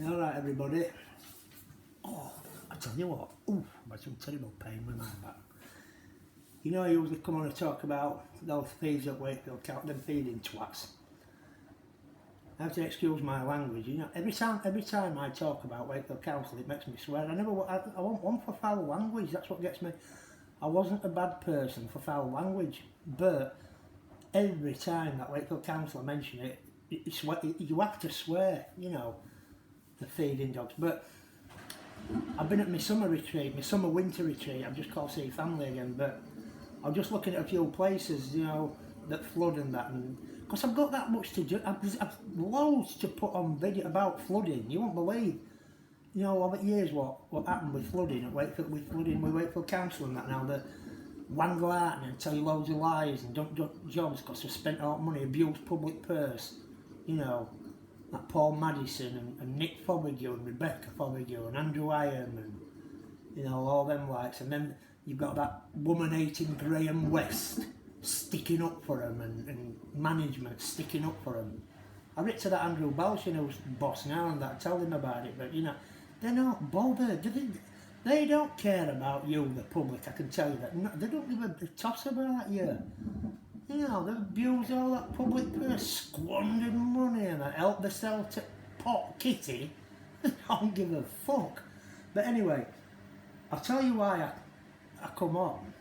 Alright everybody. Oh, I tell you what, ooh, I've had some terrible pain with my back. You know I usually come on to talk about those thieves at Wakefield, count them feeding twats. I have to excuse my language, you know, every time I talk about Wakefield Council it makes me swear. I want one for foul language, that's what gets me. I wasn't a bad person for foul language, but every time that Wakefield Council mention it, you have to swear, you know, the feeding dogs. But I've been at my summer winter retreat, I've just called see family again, but I'm just looking at a few places, you know, that flood and that, and because I've got that much to do, I've loads to put on video about flooding. You won't believe, you know, over the years what happened with flooding at Wakefield, with Wakefield Council and that. Now they wangle out and tell you loads of lies and don't do jobs because they've spent all money, abused public purse, you know, like Paul Madison and Nick Fobigue and Rebecca Fobigue and Andrew Iron and, you know, all them likes. And then you've got that woman-hating Graham West sticking up for them and management sticking up for them. I writ to that Andrew Balshin who's boss now and that, tell him about it, but you know, they're not bothered. They don't care about you, the public, I can tell you that. No, they don't give a toss about you. You know, they abuse all that public purse, squandered money and that, help themselves to pot kitty. They don't give a fuck. But anyway, I'll tell you why I come on.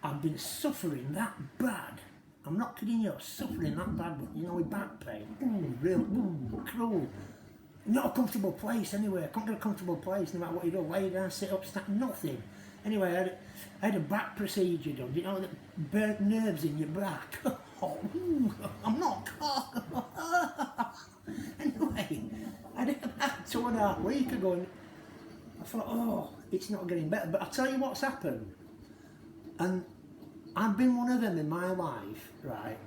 I've been suffering that bad. I'm not kidding you, suffering that bad, but you know, with back pain. Cruel. Not a comfortable place anyway. I can't get a comfortable place no matter what you do. Lay down, sit up, stand, nothing. Anyway, I had a back procedure done. You know, that burnt nerves in your back. I'm not. Anyway, I did that 2.5 weeks ago and I thought, oh, it's not getting better. But I'll tell you what's happened. And I've been one of them in my life, right?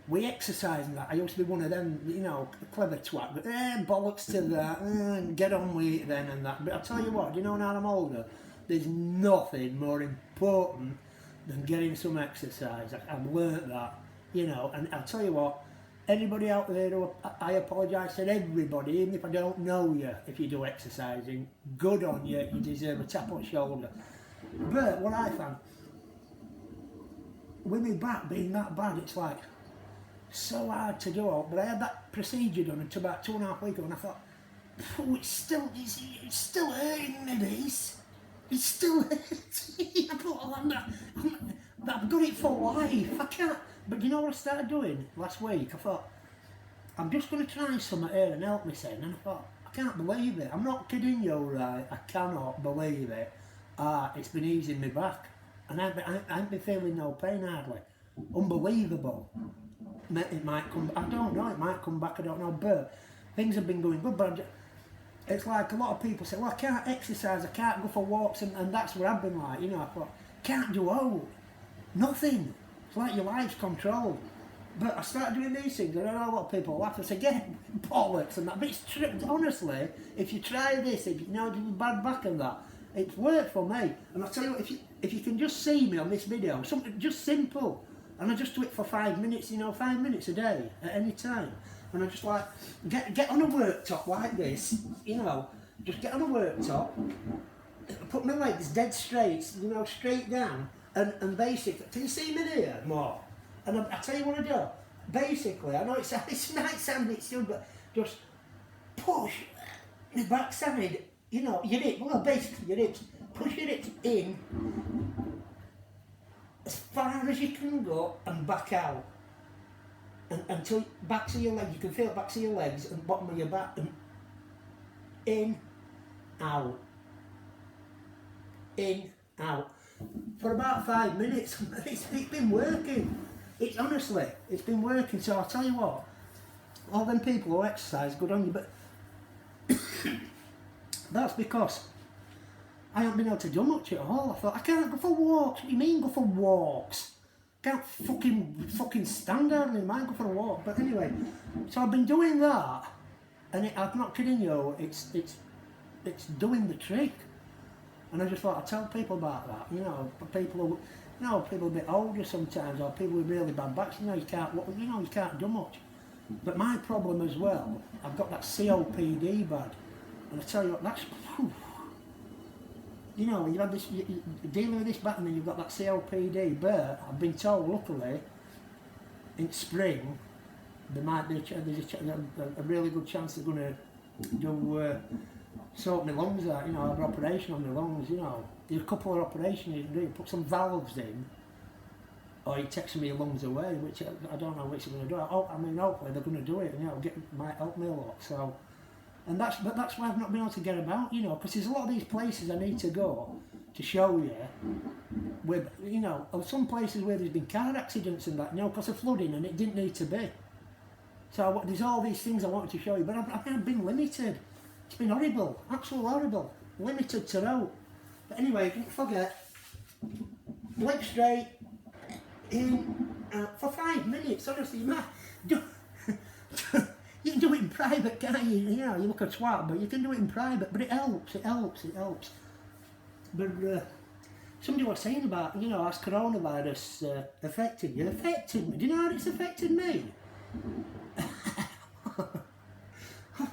We exercise and that. I used to be one of them, you know, clever twat, but bollocks to that, get on with it then and that. But I'll tell you what, you know, now I'm older, there's nothing more important than getting some exercise. I've learnt that, you know, and I'll tell you what, anybody out there who, I apologise to everybody, even if I don't know you, if you do exercising, good on you, you deserve a tap on the shoulder. But what I found, with my back being that bad, it's like, so hard to do all, but I had that procedure done until about 2.5 weeks ago and I thought, oh, it's still hurting me, this. It's still hurting. I've got it for life. I can't. But you know what I started doing last week? I thought, I'm just going to try something here and help me then. And I thought, I can't believe it. I'm not kidding you, right? I cannot believe it. It's been easing me back. And I haven't been feeling no pain hardly. Unbelievable. It might come, I don't know, it might come back, I don't know, but things have been going good. But it's like a lot of people say, well, I can't exercise, I can't go for walks, and that's what I've been like, you know. I thought, can't do nothing. It's like your life's controlled. But I started doing these things, and I know a lot of people laugh and say, yeah, bollocks and that, but it's true. Honestly, if you try this, if you know, do bad back and that, it's worked for me. And I'll tell you what, if you can just see me on this video, something just simple, and I just do it for 5 minutes, you know, 5 minutes a day, at any time. And I just like, get on a worktop like this, you know, just get on a worktop, put my legs dead straight, you know, straight down, and basically, can you see me there more? And I tell you what I do, basically, I know it might sound a bit stupid, but just push the backside, you know, your hips, well basically your hips, push your hips in, as far as you can go and back out, and until back to your legs, you can feel it back to your legs and bottom of your back, and in, out, for about 5 minutes. It's been working. It's honestly, it's been working. So I'll tell you what, all them people who exercise, good on you, but that's because I haven't been able to do much at all. I thought, I can't go for walks. What do you mean go for walks? Can't fucking stand there and mind go for a walk. But anyway, so I've been doing that, and I'm not kidding you, it's doing the trick. And I just thought I'd tell people about that, you know, people who, you know, people a bit older sometimes, or people with really bad backs, you know, you can't do much. But my problem as well, I've got that COPD bad, and I tell you what, that's, whew, you know, you have this, you're dealing with this back and then you've got that COPD, but I've been told, luckily, in spring, there might be a really good chance they're going to do sort my lungs out, you know, have an operation on my lungs, you know. There's a couple of operations you can do, you put some valves in, or you take some of your lungs away, which I don't know which they're going to do. I mean, hopefully they're going to do it, and you know, might help me a lot. So, but that's why I've not been able to get about, you know, because there's a lot of these places I need to go to show you, with, you know, some places where there's been car accidents and that, you know, because of flooding, and it didn't need to be. So there's all these things I wanted to show you, but I've been limited. It's been horrible, absolutely horrible, limited to out. But anyway, don't forget, leg straight, in for 5 minutes, honestly, you can do it in private, can't you? You know, you look a twat, but you can do it in private, but it helps. But somebody was saying about, you know, has coronavirus affected you? Affected me? Do you know how it's affected me?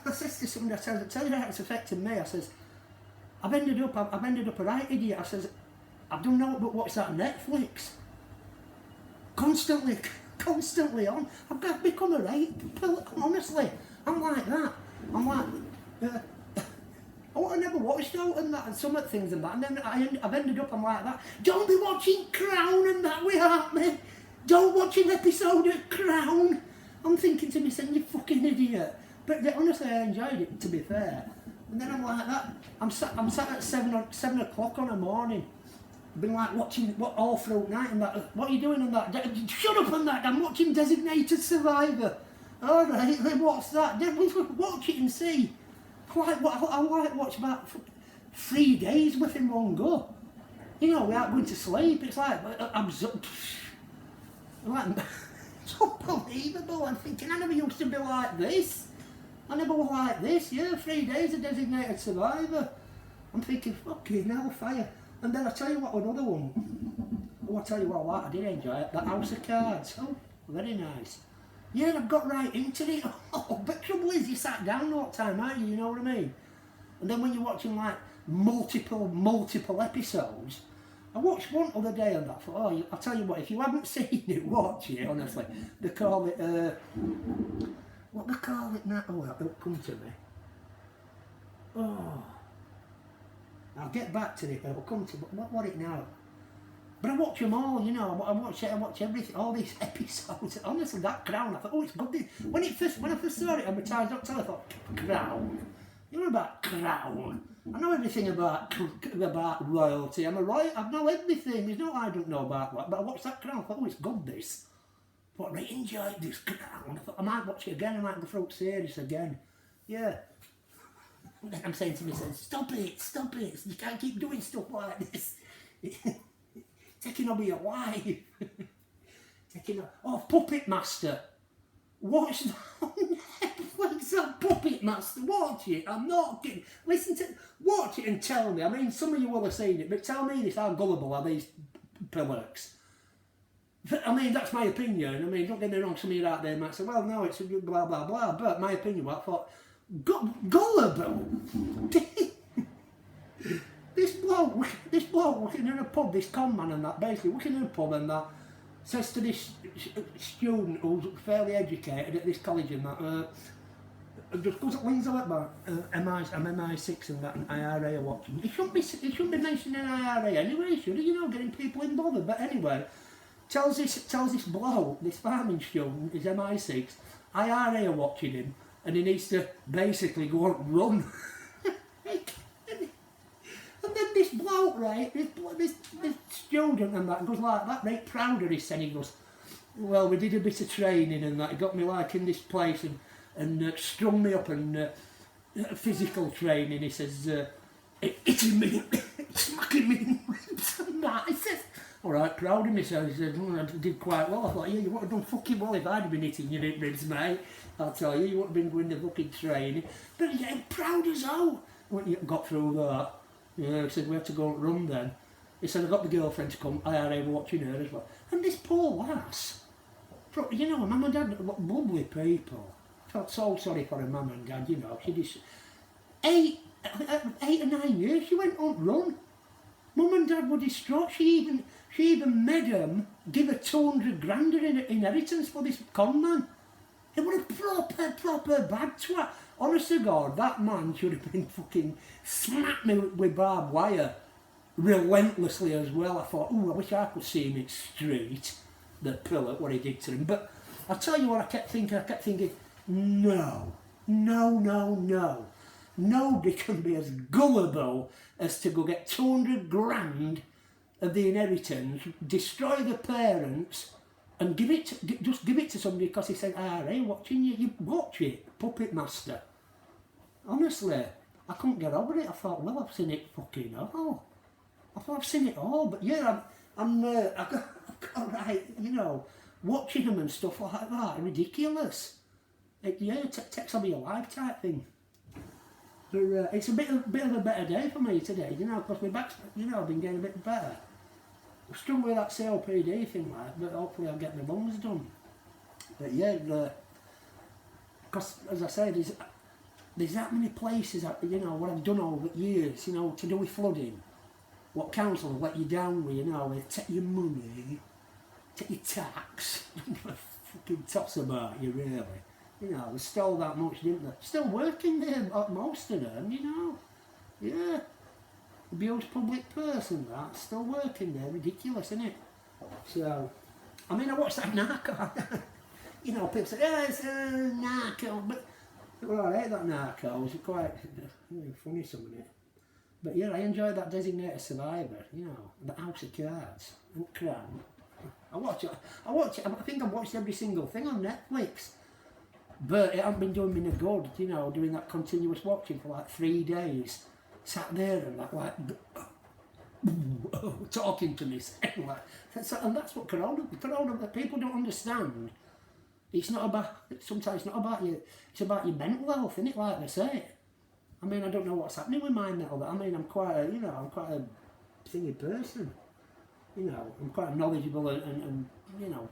I says to somebody, I tell you how it's affected me. I says, I've ended up a right idiot. I says, I don't know but watch that Netflix. Constantly on. I've become a right, honestly. I'm like that. I'm like, I never watched out and that, and some of the things and that, and then I've ended up, I'm like that. Don't be watching Crown and that without me. Don't watch an episode of Crown. I'm thinking to myself, you fucking idiot. But honestly, I enjoyed it, to be fair. And then I'm like that. I'm sat at 7 o'clock on a morning. I've been like watching what all through night and that. What are you doing on that? Shut up on that. I'm watching Designated Survivor. All right, then what's that? Then watch it and see. I like watch about 3 days with him one go. You know, without going to sleep. It's like it's unbelievable. I'm thinking I never used to be like this. I never was like this. Yeah, 3 days of Designated Survivor. I'm thinking, fucking hellfire. And then I tell you what, another one. Oh, I tell you what, I did enjoy it. That House of Cards. Oh, very nice. Yeah, and I've got right into it. Oh, but trouble is, you sat down all the time, aren't you? You know what I mean? And then when you're watching like multiple episodes, I watched one other day and I thought, oh, I'll tell you what, if you haven't seen it, watch it, honestly. They call it, what they call it now? Oh, it'll come to me. Oh. I'll get back to it, it'll come to me. What it now? But I watch them all, you know, I watch everything, all these episodes. Honestly, that Crown, I thought, oh, it's good. When I first saw it advertised, I thought, Crown? You know about Crown? I know everything about royalty. I'm a royal, I know everything. There's no I don't know about that. But I watched that Crown, I thought, oh, it's good, this. I thought, I really enjoyed this Crown. I thought, I might watch it again, I might go through the series again. Yeah. I'm saying to myself, stop it. You can't keep doing stuff like this. Taking over your life. Puppet Master. Watch that on Netflix, that Puppet Master. Watch it. I'm not kidding. Watch it and tell me. I mean, some of you will have seen it, but tell me this, how gullible are these perverts? I mean, that's my opinion. I mean, don't get me wrong, some of you out there might say, well, no, it's a good blah, blah, blah. But my opinion, I thought, gullible. This bloke working in a pub, this con man and that, basically working in a pub and that, says to this student who's fairly educated at this college and that, just goes at Lindsay about I'm MI6 and that, and IRA are watching. He shouldn't be mentioning IRA anyway, should he? You know, getting people in bother. But anyway, tells this bloke, this farming student, is MI6, IRA are watching him, and he needs to basically go and run. And then this bloke, right, this student and that goes like that, right, proud of his son, he goes, well, we did a bit of training and that, he got me like in this place and strung me up and physical training, he says, hitting me, smacking me in the ribs and that, he says, alright, proud of myself, he says, I did quite well. I thought, yeah, you would have done fucking well if I'd have been hitting your ribs, mate, I'll tell you, you would have been doing the fucking training, but you're getting proud as hell when you got through that. Yeah, he said, we have to go and run then. He said, I got the girlfriend to come, IRA were watching her as well. And this poor lass, You know, Mum and Dad were lovely people. Felt so sorry for her Mum and Dad, you know. She just 8 or 9 years she went on run. Mum and Dad were distraught. She even made them give her 200 grand in inheritance for this con man. It was a proper bad twat. Honest to God, that man should have been fucking smacked me with barbed wire relentlessly as well. I thought, I wish I could see him in street, the pillow, what he did to him. But I'll tell you what I kept thinking, no. Nobody can be as gullible as to go get 200 grand of the inheritance, destroy the parents, and just give it to somebody because he said, hey, watching you watch it, puppet master. Honestly, I couldn't get over it. I thought, well, I've seen it fucking all. I thought I've seen it all, but yeah, I got right, you know, watching them and stuff like that, ridiculous. It takes over your life type thing. But it's a bit of a better day for me today, you know, because my back's, you know, I've been getting a bit better. I'm struggling with that COPD thing, like, but hopefully I'll get my lungs done. But yeah, because as I said, there's that many places, you know, what I've done over the years, you know, to do with flooding. What council will let you down with, you know, they take your money, take your tax, fucking toss about you, really. You know, they stole that much, didn't they? Still working there, most of them, you know. Yeah. Abused public person, that. Still working there. Ridiculous, isn't it? So, I mean, I watched that Narco. You know, people say, yeah, it's Narco. But, well, I hate that Narco. It's quite funny, some of it. But yeah, I enjoyed that Designated Survivor, you know, the House of Cards, and Crown. I watch it. I think I've watched every single thing on Netflix. But it hasn't been doing me no good, you know, doing that continuous watching for like 3 days. Sat there and like talking to me, saying like, and that's what Corona, people don't understand. It's not about, sometimes it's not about you, it's about your mental health, isn't it, like they say. I mean, I don't know what's happening with my mental health. I mean, I'm quite a thingy person. You know, I'm quite knowledgeable and you know,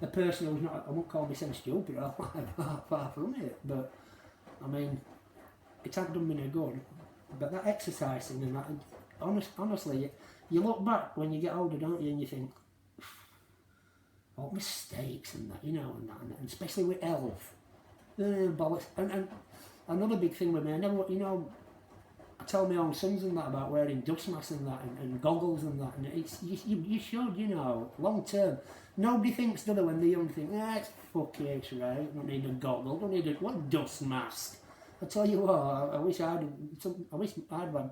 a person who's not, I won't call myself stupid, I'm far from it, but I mean, it hasn't done me no good. But that exercising and that, honestly, you look back when you get older, don't you, and you think, what mistakes and that, you know, and especially with health. Bollocks. And another big thing with me, I never, you know, I tell my own sons and that about wearing dust masks and that, and goggles and that, and it's, you should, you know, long term. Nobody thinks, do they, when they're young, think, it's fucking it's right, don't need a goggle, don't need what dust mask? I tell you what, I wish I'd had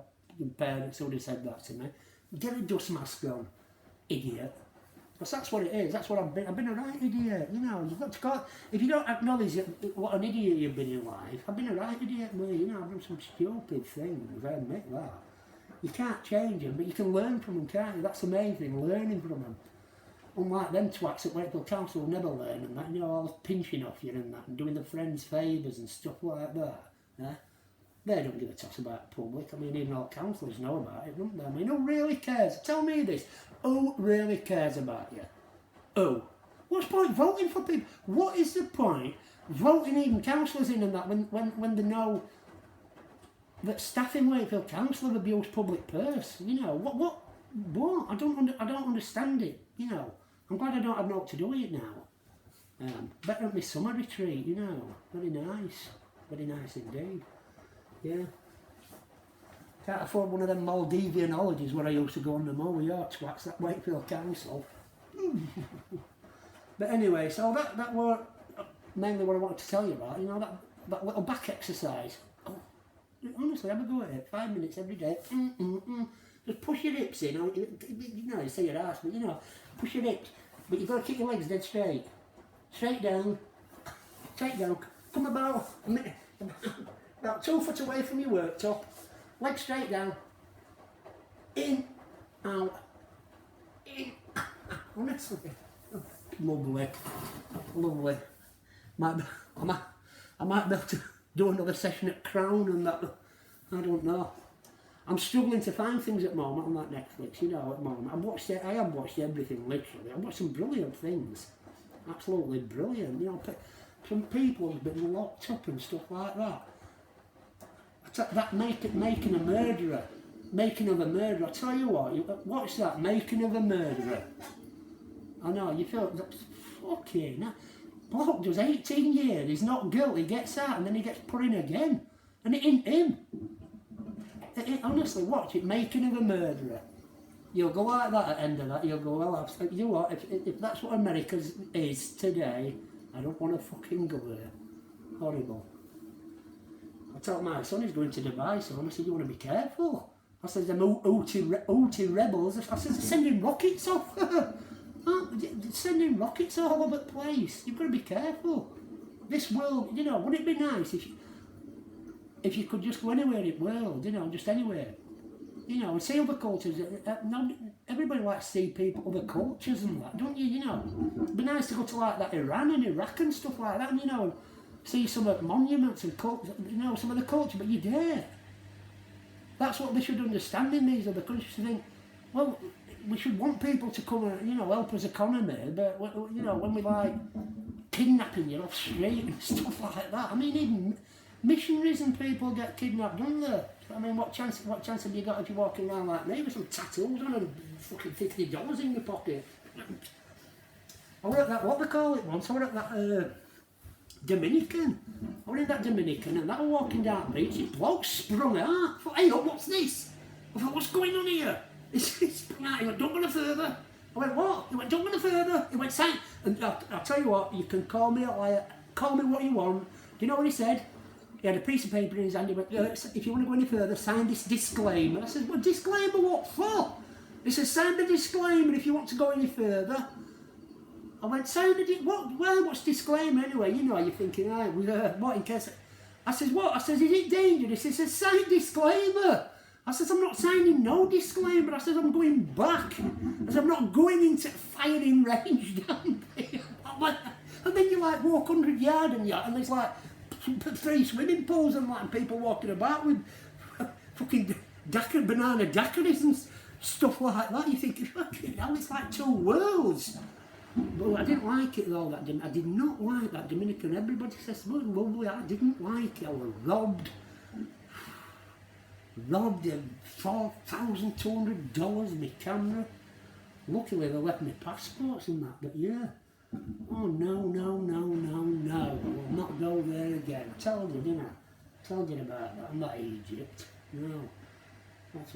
parents who would have said that to me. Get a dust mask on, idiot. Because that's what it is, that's what I've been a right idiot, you know, you've got to go, if you don't acknowledge what an idiot you've been in life, I've been a right idiot, me, you know, I've done some stupid things, I admit that. You can't change them, but you can learn from them, can't you? That's the main thing, learning from them. Unlike them twats at Wakefield Council will never learn and that, you know, all pinching off you and that, and doing the friends favours and stuff like that. Yeah? They don't give a toss about the public. I mean, even all councillors know about it, don't they? I mean, who really cares? Tell me this. Who really cares about you? Who? What's the point voting for people? What is the point voting even councillors in and that when they know that staff in Wakefield Council have abused public purse? You know, what? I don't understand it, you know. I'm glad I don't have naught to do with it now. Better at my summer retreat, you know. Very nice indeed. Yeah. Can't afford one of them Maldivian holidays where I used to go on the mow with your twats, that Wakefield Council. But anyway, so that was mainly what I wanted to tell you about, you know, that little back exercise. Oh, honestly, have a go at it, 5 minutes every day. Just push your hips in, you know, you say your ass, but you know, push your hips. But you've got to keep your legs dead straight. Straight down, come about a minute, about 2 foot away from your worktop. Legs straight down. In, out, in. Honestly, lovely. I might be able to do another session at Crown and that. I don't know. I'm struggling to find things at the moment on that Netflix, you know, at the moment. I have watched everything, literally. I've watched some brilliant things. Absolutely brilliant. You know, some people have been locked up and stuff like that. That making a murderer, making of a murderer. I tell you what, watch that, making of a murderer. I know, you feel, fucking, bloke does 18 years, he's not guilty, gets out, and then he gets put in again. And it ain't him. Honestly, watch it, making of a murderer. You'll go like that at the end of that, you'll go, well, you know what, if that's what America is today, I don't want to fucking go there. Horrible. I told my son he's going to Dubai, so I said, you want to be careful. I said, them Houthi rebels, I said, they're sending rockets off. They're sending rockets all over the place. You've got to be careful. This world, you know, wouldn't it be nice if you could just go anywhere in the world, you know, just anywhere. You know, and see other cultures. Everybody likes to see people, other cultures and that, don't you? You know, it'd be nice to go to like that Iran and Iraq and stuff like that, and, you know, see some of the monuments and culture, you know, some of the culture, but you're there. That's what they should understand in these other countries, to think, well, we should want people to come and, you know, help us economy, but, you know, when we like kidnapping you off street and stuff like that, I mean, even missionaries and people get kidnapped, don't they? I mean, what chance have you got if you're walking around like me with some tattoos on and fucking $50 in your pocket? I were at that, what they call it once, I were at that Dominican. I were in that Dominican and that were walking down the beach, this bloke sprung out. I thought, hey, look, what's this? I thought, what's going on here? He sprung out, he went, don't go no further. I went, what? He went, don't go no further. He went, sign. And I'll tell you what, you can call me a liar, call me what you want. Do you know what he said? He had a piece of paper in his hand, he went, if you want to go any further, sign this disclaimer. I said, well, disclaimer what for? He said, sign the disclaimer if you want to go any further. I went, sign the what's disclaimer anyway? You know, you're thinking, what in case... I says, what? I says, is it dangerous? He says, sign disclaimer. I says, I'm not signing no disclaimer. I says, I'm going back. I says, I'm not going into firing range down there. And then you like walk 100 yards and there's like 3 swimming pools and like people walking about with fucking banana daiquiris and stuff like that. You think, fucking hell, it's like 2 worlds. But I didn't like it though, I did not like that Dominican. Everybody says, well, lovely, I didn't like it. I was robbed $4,200, my camera. Luckily they left me passports and that, but yeah. Oh no, I will not go there again. I told you, didn't I? Told you about that. I'm not Egypt. No. That's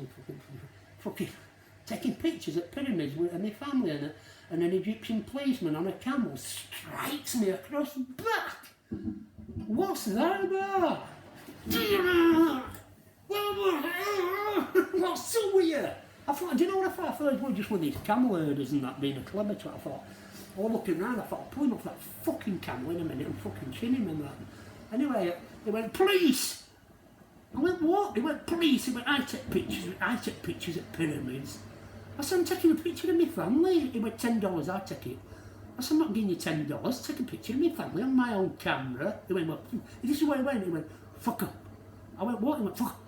fucking taking pictures at pyramids with my family and an Egyptian policeman on a camel strikes me across the back. What's that about? What's up with you? I thought, do you know what I thought? I thought it was just one of these camel herders and that being a clever twat. I thought, looking around, I thought, I'll pull him off that fucking camel in a minute and fucking chin him and that. Anyway, he went, police! I went, what? He went, police. He went, I take pictures at pyramids. I said, I'm taking a picture of my family. He went, $10, I'll take it. I said, I'm not giving you $10, take a picture of my family on my own camera. He went, well, this is where he went. He went, fuck up. I went, what? He went, fuck.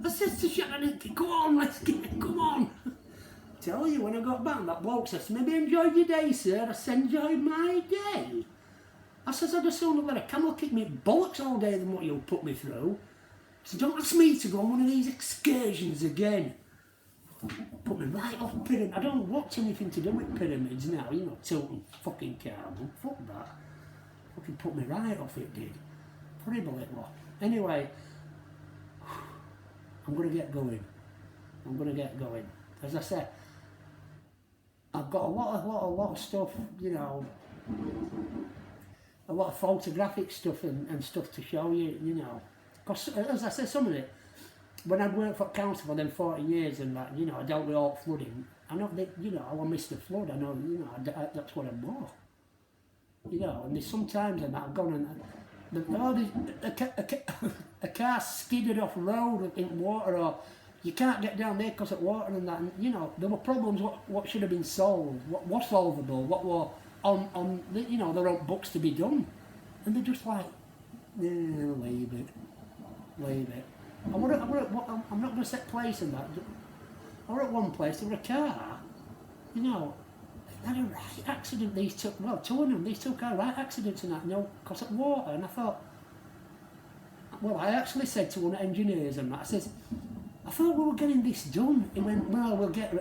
I said to Shannon, come on, let's get it, come on. Tell you, when I got back, that bloke says, maybe enjoyed your day, sir. I said, enjoyed my day. I says, I'd as soon let a camel kick me bollocks all day than what you'll put me through. So don't ask me to go on one of these excursions again. Put me right off pyramid. I don't watch anything to do with pyramids now, you know, tilting fucking carbon. Fuck that. Fucking put me right off it, did. Horrible it was. Anyway, I'm going to get going. As I said, I've got a lot of stuff, you know, a lot of photographic stuff and stuff to show you, you know. Because, as I said, some of it, when I'd worked for council for them 40 years and that, you know, I dealt with all flooding. I know that, you know, I missed the flood. I know, you know, that's what I'm more. You know, and there's sometimes I've gone and a car skidded off the road in water, or you can't get down there because of water and that. And, you know, there were problems. What should have been solved? What was solvable? What were on you know, there were books to be done, and they're just like, leave it. I'm not going to set place in that. I were at one place, there was a car, you know, they had a right accident, these took, well, two of them, these took a right accidents and that, because of water, and I thought, well, I actually said to one of the engineers and that, I says, I thought we were getting this done. He went, well, we'll get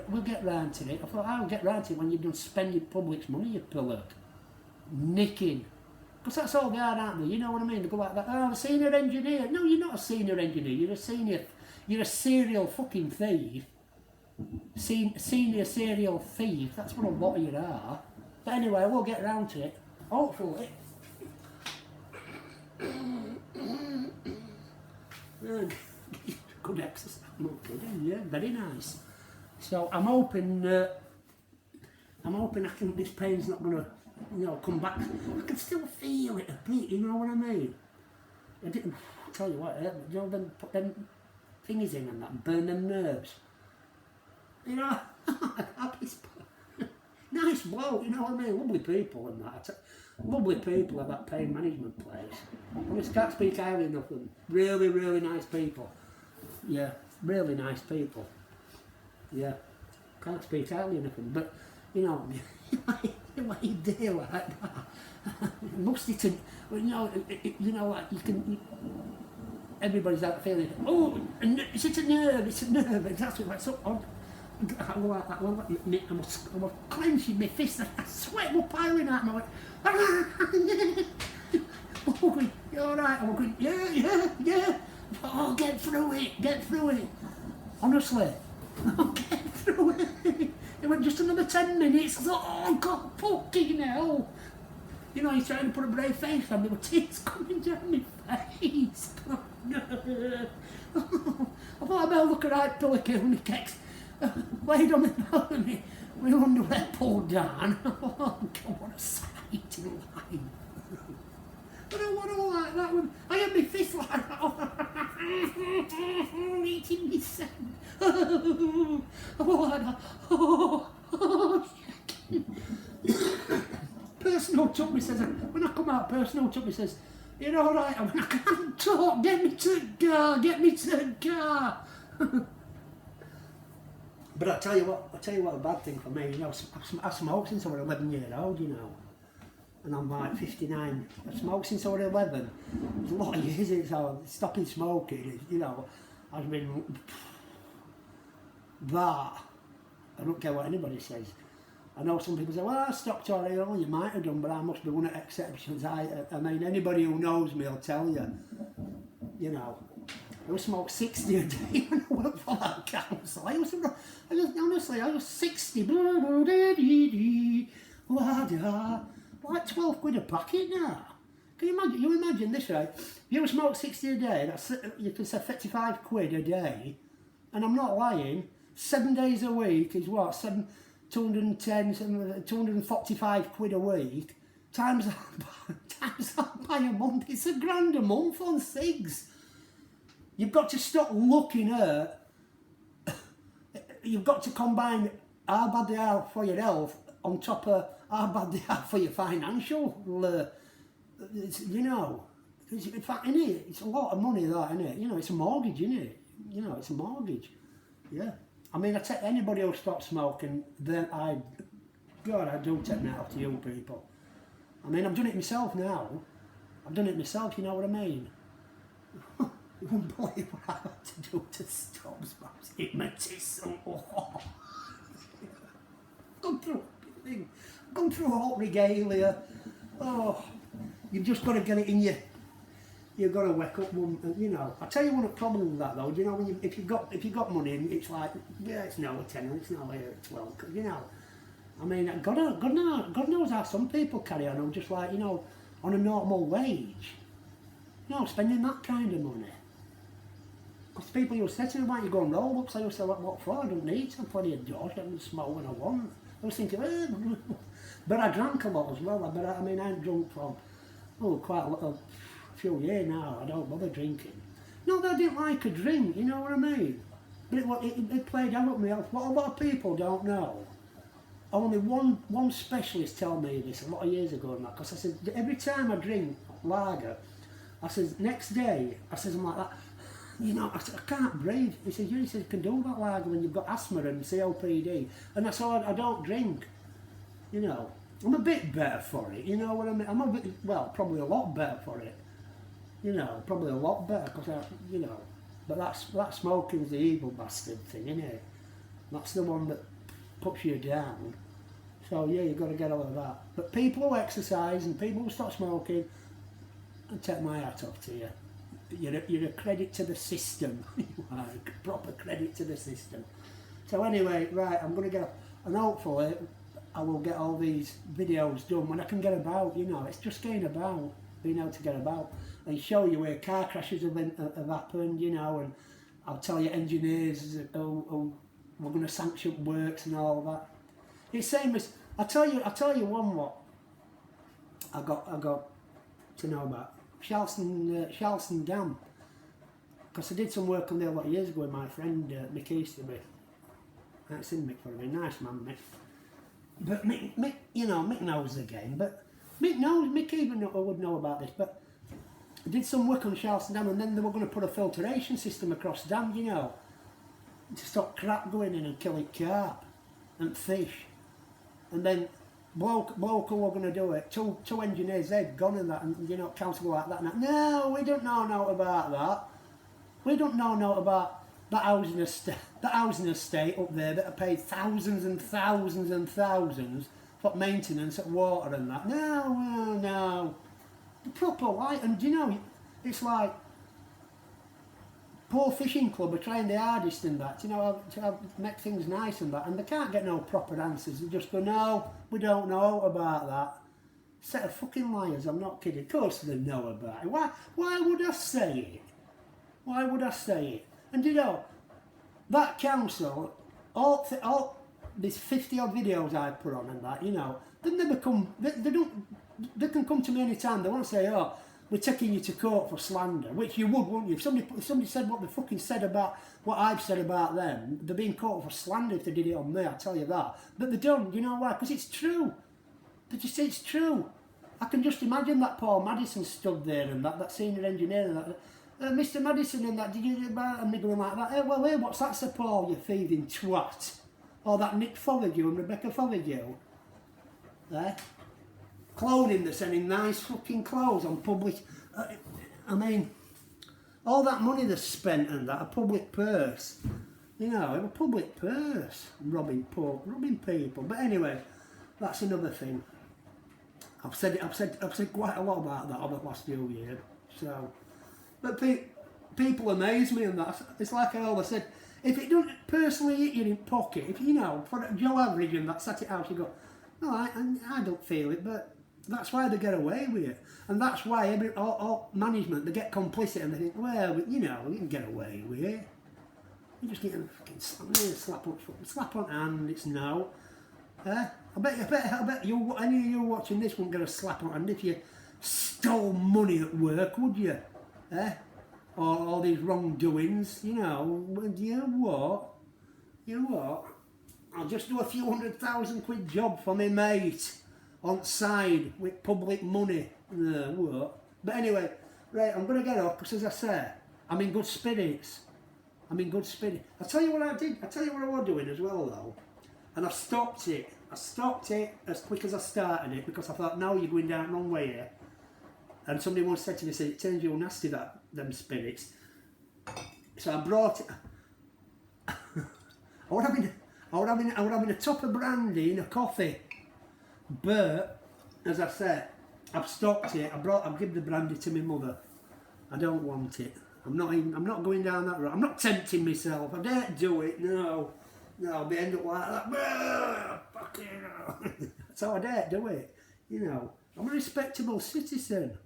round to it. I thought, I'll get round to it when you're done spending public's money, you pillock. Nicking. Because that's all they are, aren't they? You know what I mean? They go like that, oh, I'm a senior engineer. No, you're not a senior engineer, you're a serial fucking thief. Senior serial thief, that's what a lot of you are. But anyway, we'll get round to it. Hopefully. Good exercise, no kidding, yeah, very nice. So I'm hoping I can, this pain's not gonna, come back. I can still feel it a bit, you know what I mean? I didn't, I'll tell you what, then put them thingies in and that, and burn them nerves. Nice bloke, you know what I mean? Lovely people and that. Lovely people at that pain management place. I just can't speak highly enough of them. Really, really nice people. Yeah, really nice people. Yeah, can't speak highly enough of them. But, what you do like that, must it, like you can, everybody's out feeling, oh, it's a nerve, that's what it's so odd. I like that one, I was clenching my fist, I sweat was piling out, and I went, you alright? I was going, yeah. Oh, get through it. Honestly, get through it. It went just another 10 minutes. I thought, oh, God, fucking hell. He's trying to put a brave face on, there were tears coming down my face. Oh, no. I thought I better look at right pillocky when he kicks. Laid on my belly, my underwear pulled down. Oh, God, what a sight in life. But I want all like that one. I had my fist like that. Eating me sand. Personal took me, says, when I come out, personal took me, says, you're alright? I went, I can't talk, get me to the car. But I tell you what, a bad thing for me, I smoked since I was 11 years old, and I'm like 59. I smoked since I was 11. It's a lot of years, so stopping smoking, I've been that. I don't care what anybody says. I know some people say, well, I stopped already. Oh, you might have done, but I must be one of the exceptions. I mean, anybody who knows me will tell you, I was smoked 60 a day when I worked for that council. Honestly, I was 60. Like 12 quid a packet now. Can you imagine? You imagine this, right? You smoke 60 a day, that's, you can say 55 quid a day. And I'm not lying, 7 days a week is what? 245 quid a week. Times that by a month, it's £1,000 a month on cigs. You've got to stop looking at, you've got to combine how bad they are for your health on top of how bad they are for your financial, in fact, innit, it's a lot of money that, innit, it's a mortgage, innit, it's a mortgage, yeah. I mean, I take anybody who stops smoking, then I do take that off to you people. I mean, I've done it myself now, you know what I mean? You wouldn't believe what I had to do to stop smoking. Hypnotism. Gone through all regalia. Oh, you've just got to get it in you. You've got to wake up one, I tell you one problem with that though, when if you've got money, it's like, yeah, it's now a 10, it's now a 12, I mean, God knows how some people carry on, who just like, on a normal wage, spending that kind of money. Because people used to say to me, why don't you go and roll ups? I used to say, what for? I don't need some, plenty of doors, I can smoke when I want. I was thinking, but I drank a lot as well, I mean, I ain't drunk for, quite a few years now, I don't bother drinking. Not that I didn't like a drink, you know what I mean? But it played out with me. What a lot of people don't know, only one specialist told me this a lot of years ago, because I said, every time I drink lager, I says, next day, I'm like that, I said, I can't breathe. He says, you can do that lager when you've got asthma and COPD. And I said, I don't drink. You know, I'm a bit better for it, you know what I mean? I'm a bit, well, probably a lot better for it. You know, probably a lot better, because you know, but that smoking's the evil bastard thing, isn't it? That's the one that puts you down. So yeah, you've got to get over that. But people who exercise and people who stop smoking, I take my hat off to you. You're a credit to the system. You are a proper credit to the system. So anyway, right, I'm going to get, and hopefully I will get all these videos done when I can get about, you know. It's just getting about, being able to get about and show you where car crashes have happened, you know, and I'll tell you engineers who we're going to sanction works and all that. It's same as, I'll tell you one what I got to know about. Charleston Dam, because I did some work on there a lot of years ago with my friend Mick Easterby. I haven't seen Mick for a bit, nice man Mick. But Mick, you know, Mick knows the game, but Mick even would know about this, but I did some work on Charleston Dam, and then they were going to put a filtration system across the dam, you know, to stop crap going in and killing carp and fish. And then bloke who were going to do it, two engineers, they'd gone in that, and you know, accountable like that. And no, we don't know no about that. We don't know no about the housing estate up there that are paid thousands and thousands and thousands for maintenance at water and that. No. The proper light, and you know, it's like poor fishing club are trying their hardest and that, you know, to make things nice and that, and they can't get no proper answers. They just go, no, we don't know about that. Set of fucking liars, I'm not kidding. Of course they know about it. Why would I say it? Why would I say it? And you know, that council, all these 50 odd videos I put on and that, you know, they never come, they can come to me anytime. They won't say, oh, we're taking you to court for slander, which you would, wouldn't you? If somebody said what they fucking said about what I've said about them, they'd be in court for slander if they did it on me, I tell you that. But they don't, you know why? Because it's true. They just say it's true. I can just imagine that Paul Madison stood there and that senior engineer and that, Mr. Madison and that, did you do about, and they going like that, hey, well, hey, what's that, Sir Paul, you thieving twat? Or that Nick Fothegill and Rebecca Fothegill? Eh? Clothing, they're sending nice fucking clothes on public, I mean, all that money they spent and that, a public purse, you know, a public purse, robbing people. But anyway, that's another thing. I've said quite a lot about that over the last few years. So, but people amaze me and that. It's like I always said, if it doesn't personally hit you in pocket, if you know, for Joe Average and that sat it out, you go, no, I don't feel it, but that's why they get away with it. And that's why all management, they get complicit and they think, well, you know, we can get away with it. You just get a fucking slap on hand, it's no. I bet you, any of you watching this wouldn't get a slap on hand if you stole money at work, would you? Or all these wrongdoings, you know. You know what? I'll just do a few £100,000 job for me mate on side with public money. What? But anyway, right, I'm going to get off because, as I say, I'm in good spirits. I'll tell you what I did. I'll tell you what I was doing as well, though. And I stopped it. As quick as I started it because I thought, no, you're going down the wrong way here. And somebody once said to me, it turns you nasty, them spirits. So I brought it. I would having a top of brandy and a coffee. But, as I said, I've stopped it. I've given the brandy to my mother. I don't want it. I'm not going down that road. I'm not tempting myself. I daren't do it. No, I'll be end up like that. Fucking hell. So I daren't do it. You know, I'm a respectable citizen.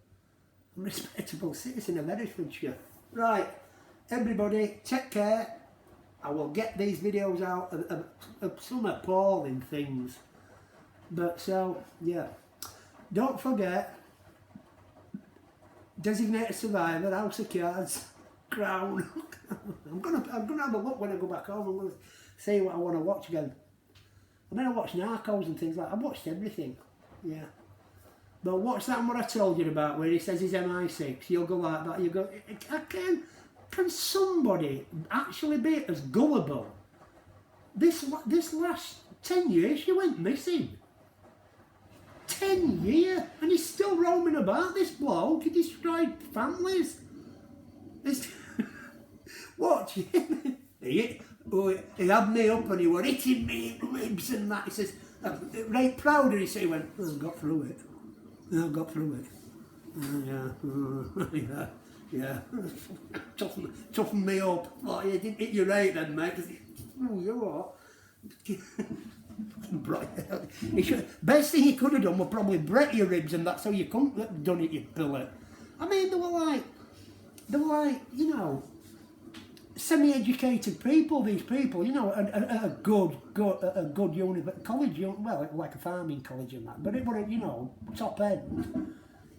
A very future. Right, everybody, take care. I will get these videos out of some appalling things. But so, yeah. Don't forget, Designated Survivor, House of Cards, Crown. I'm gonna have a look when I go back home. I'm gonna see what I want to watch again. I mean, I watch Narcos and things like that. I've watched everything. Yeah. But watch that one I told you about where he says he's MI6. You'll go like that. You go, can somebody actually be as gullible? This last 10 years, she went missing. 10 years, and he's still roaming about, this bloke. He destroyed families. Watch him. He had me up and he were hitting me in ribs and that. He says, right proud, and he went, oh, I got through it. I got through it. Yeah. Toughen me up. Oh, you didn't hit you right then, mate. Oh, you what? Best thing he could have done was probably break your ribs, and that's how you couldn't have done it, you billet. I mean, they were like, you know, semi-educated people, these people, you know, a good college, well, like a farming college and that, but it was, you know, top end,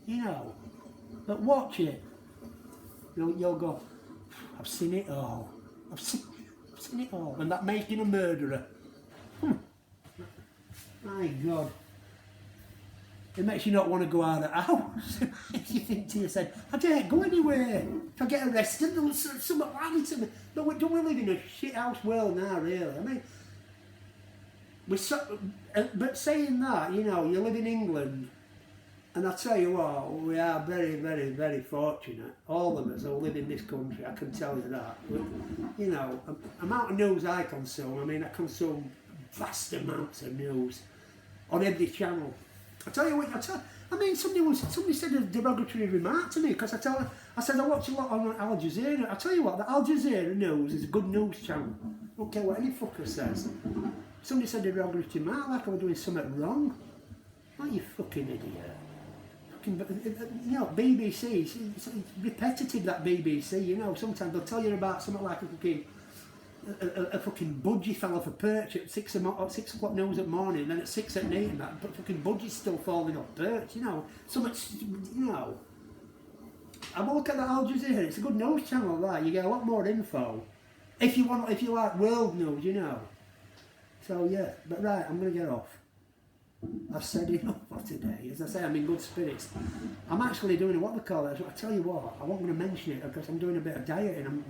you know. But watch it, you'll go, I've seen it all, I've seen it all, and that making a murderer. My God. It makes you not want to go out of the house. If you think to yourself, I daren't go anywhere. If I get arrested, there's something happening to me. But we don't live in a shit house world now, really. I mean, but saying that, you know, you live in England, and I tell you what, we are very, very, very fortunate. All of us who live in this country, I can tell you that. You know, the amount of news I consume, I mean, I consume vast amounts of news on every channel. I tell you what, I mean, somebody said a derogatory remark to me because I said I watch a lot on Al Jazeera. I tell you what, the Al Jazeera news is a good news channel. I don't care what any fucker says. Somebody said a derogatory remark like I was doing something wrong. Aren't you fucking idiot? You know, BBC, it's repetitive, that BBC, you know, sometimes they'll tell you about something like a fucking budgie fell off a perch at 6 o'clock news at morning, then at 6 at night, and that fucking budgie's still falling off perch, you know. So much, you know. Have a look at that Al Jazeera, it's a good news channel, that. You get a lot more info. If you like world news, you know. So yeah, but right, I'm going to get off. I've said enough for today. As I say, I'm in good spirits. I'm actually doing what they call it. I tell you what, I wasn't going to mention it because I'm doing a bit of dieting. I'm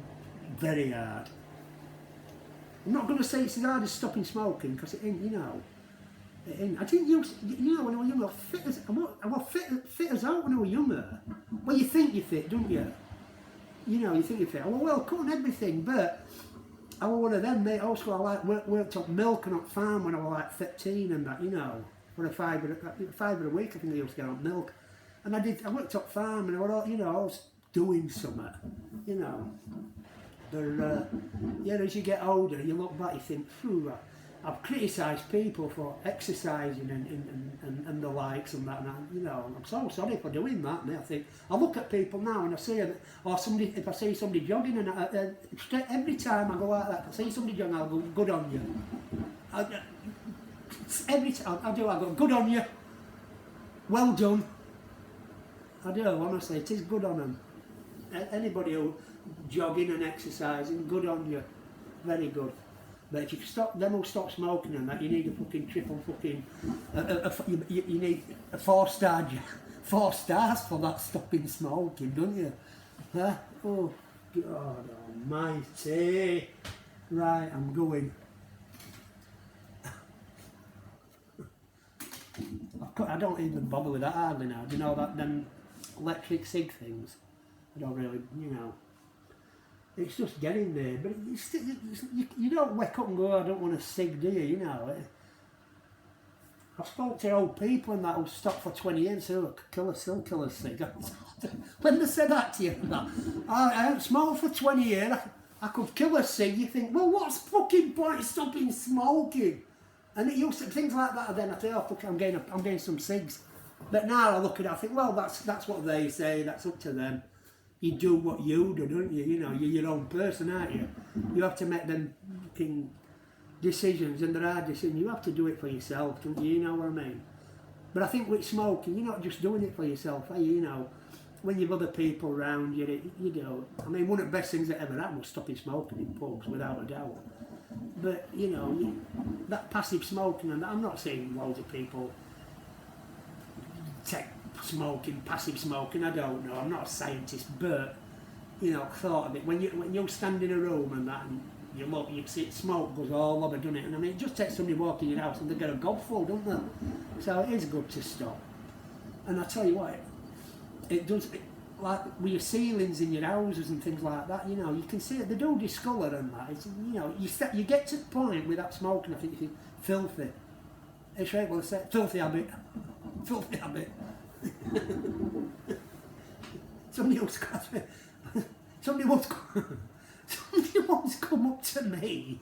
very hard. I'm not going to say it's as hard as stopping smoking because it ain't, you know. It ain't. I didn't use, you know, when I was younger, I was fit as out when I was younger. Well, you think you're fit, don't you? You know, you think you're fit. I was well cut and everything, but I was one of them, mate. Also, I worked up milk and up farm when I was like 15 and that, you know. For a fiver a week, I think I used to get on milk. And I worked up farm and I was doing something, you know. But yeah, as you get older, you look back, you think, phew, I've criticised people for exercising and the likes and that, and you know, I'm so sorry for doing that, mate. I think, I look at people now and I see that, or if I see somebody jogging, and every time I go like that, if I see somebody jogging, I'll go, good on you. Every time I go, good on you, well done. I do, honestly, it is good on them. Anybody who jogging and exercising, good on you, very good. But if you stop them who stop smoking and that, you need a fucking triple fucking, you need a 4-star, 4 stars for that stopping smoking, don't you? Huh? Oh God almighty. Right, I'm going. I don't even bother with that hardly now. Do you know that them electric cig things? I don't really, you know. It's just getting there, but you don't wake up and go, I don't want a cig, do you? You know. I spoke to old people and that who stopped for 20 years and said, still kill a cig. When they said that to you, I haven't smoked for 20 years, I could kill a cig. You think, well, what's fucking point of stopping smoking? And it used to, things like that, then I think, oh, fuck, I'm getting some cigs. But now I look at it, I think, well, that's what they say, that's up to them. You do what you do, don't you? You know, you're your own person, aren't you? You have to make them fucking decisions, and there are decisions. You have to do it for yourself, don't you? You know what I mean? But I think with smoking, you're not just doing it for yourself, are you? You know, when you've other people around you, you do. I mean, one of the best things that ever happened was stopping smoking in pubs, without a doubt. But, you know, that passive smoking, and I'm not saying loads of people take smoking, passive smoking, I don't know, I'm not a scientist, but, you know, thought of it, when you stand in a room and that, and you look, you see smoke goes all over, doesn't it? And I mean, it just takes somebody walking in your house and they get a gobful, don't they? So it is good to stop. And I tell you what, it does, like with your ceilings in your houses and things like that, you know, you can see it, they do discolour and that. It's, you know, you get to the point with that smoking, I think you think, filthy. It's right, well, I say, filthy habit. Filthy habit. Somebody else got me. Somebody once come up to me.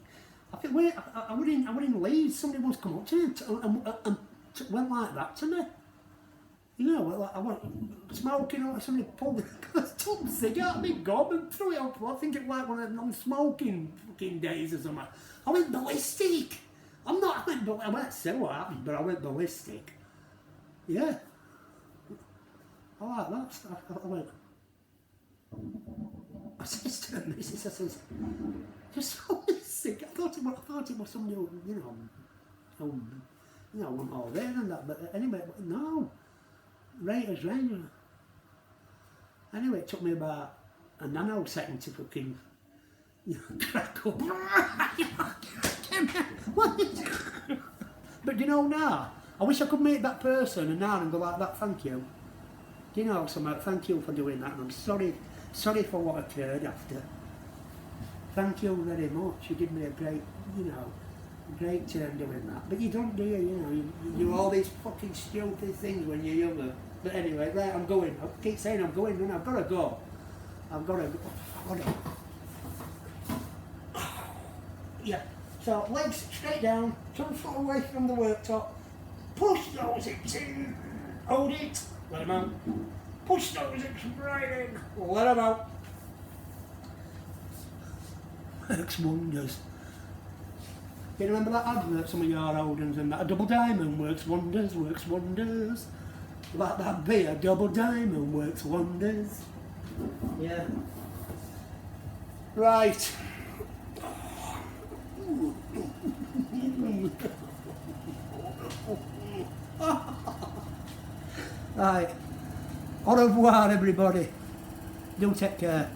I think I was in Leeds. Somebody once come up to me and went like that to me. You know, like I went smoking, or somebody pulled took the cigarette out of my gob and threw it up. I think it was like one of them non-smoking fucking days or something. I went ballistic. I won't say what happened, but I went ballistic. Yeah. I like that stuff. I went. I says to the missus, I says, just so sick. I thought it was somebody who, went all there and that, but anyway, no. Right as rain. Anyway, it took me about a nanosecond to fucking crack up. But you know now, I wish I could meet that person and now and go like that, thank you. Do you know something? Thank you for doing that, and I'm sorry for what occurred after. Thank you very much. You did me a great turn doing that. But you don't do it, you know. You do all these fucking stupid things when you're younger. But anyway, right, I'm going. I keep saying I'm going, and I've got to go. Yeah. So legs straight down, 2 foot away from the worktop. Push those hips in. Hold it. Let them out. Push those hips right in. Let them out. Works wonders. You remember that advert, some of your old ones and that? A double diamond works wonders, works wonders. Like that beer, double diamond works wonders. Yeah. Right. Right. Au revoir, everybody. Do take care.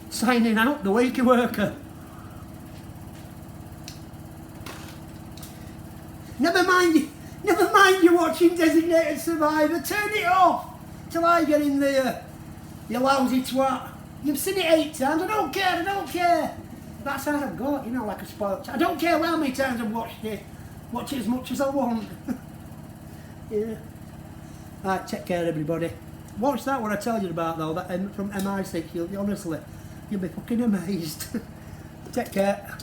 Signing out, the Wakey Worker. Never mind you watching Designated Survivor. Turn it off till I get in there. You lousy twat. You've seen it 8 times. I don't care. That's how I've got, you know, like a spoiled child. I don't care how many times I've watched it. Watch it as much as I want. Yeah. Right, take care, everybody. Watch that, what I told you about, though, that from MI6. Honestly, you'll be fucking amazed. Take care.